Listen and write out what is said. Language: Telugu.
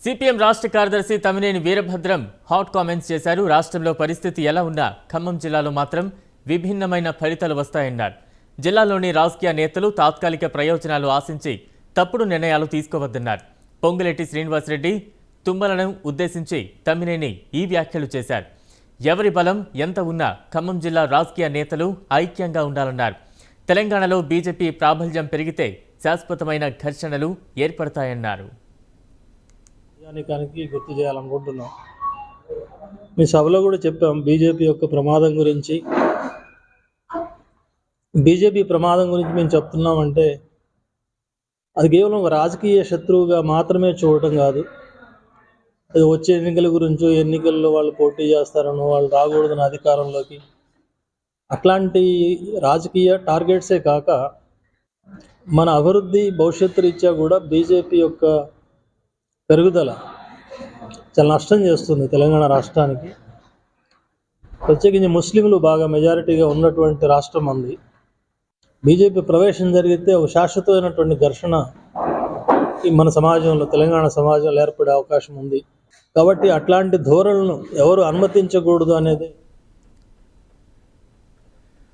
సిపిఎం రాష్ట్ర కార్యదర్శి తమ్మినేని వీరభద్రం హాట్ కామెంట్స్ చేశారు. రాష్ట్రంలో పరిస్థితి ఎలా ఉన్నా ఖమ్మం జిల్లాలో మాత్రం విభిన్నమైన ఫలితాలు వస్తాయన్నారు. జిల్లాలోని రాజకీయ నేతలు తాత్కాలిక ప్రయోజనాలు ఆశించి తప్పుడు నిర్ణయాలు తీసుకోవద్దన్నారు. పొంగులేటి శ్రీనివాసరెడ్డి, తుమ్మలను ఉద్దేశించి తమ్మినేని ఈ వ్యాఖ్యలు చేశారు. ఎవరి బలం ఎంత ఉన్నా ఖమ్మం జిల్లా రాజకీయ నేతలు ఐక్యంగా ఉండాలన్నారు. తెలంగాణలో బీజేపీ ప్రాబల్యం పెరిగితే శాశ్వతమైన ఘర్షణలు ఏర్పడతాయన్నారు. గుర్తు చేయాలనుకుంటున్నాం. మీ సభలో కూడా చెప్పాం బీజేపీ యొక్క ప్రమాదం గురించి. బీజేపీ ప్రమాదం గురించి మేము చెప్తున్నామంటే అది కేవలం ఒక రాజకీయ శత్రువుగా మాత్రమే చూడటం కాదు. అది వచ్చే ఎన్నికల గురించో, ఎన్నికల్లో వాళ్ళు పోటీ చేస్తారనో, వాళ్ళు రాకూడదని అధికారంలోకి, అట్లాంటి రాజకీయ టార్గెట్సే కాక మన అభివృద్ధి భవిష్యత్తు రీత్యా కూడా బీజేపీ యొక్క పెరుగుదల చాలా నష్టం చేస్తుంది తెలంగాణ రాష్ట్రానికి. ప్రత్యేకించి ముస్లింలు బాగా మెజారిటీగా ఉన్నటువంటి రాష్ట్రం ఉంది. బీజేపీ ప్రవేశం జరిగితే ఒక శాశ్వతమైనటువంటి ఘర్షణ మన సమాజంలో, తెలంగాణ సమాజంలో ఏర్పడే అవకాశం ఉంది. కాబట్టి అట్లాంటి ధోరణులను ఎవరు అనుమతించకూడదు అనేది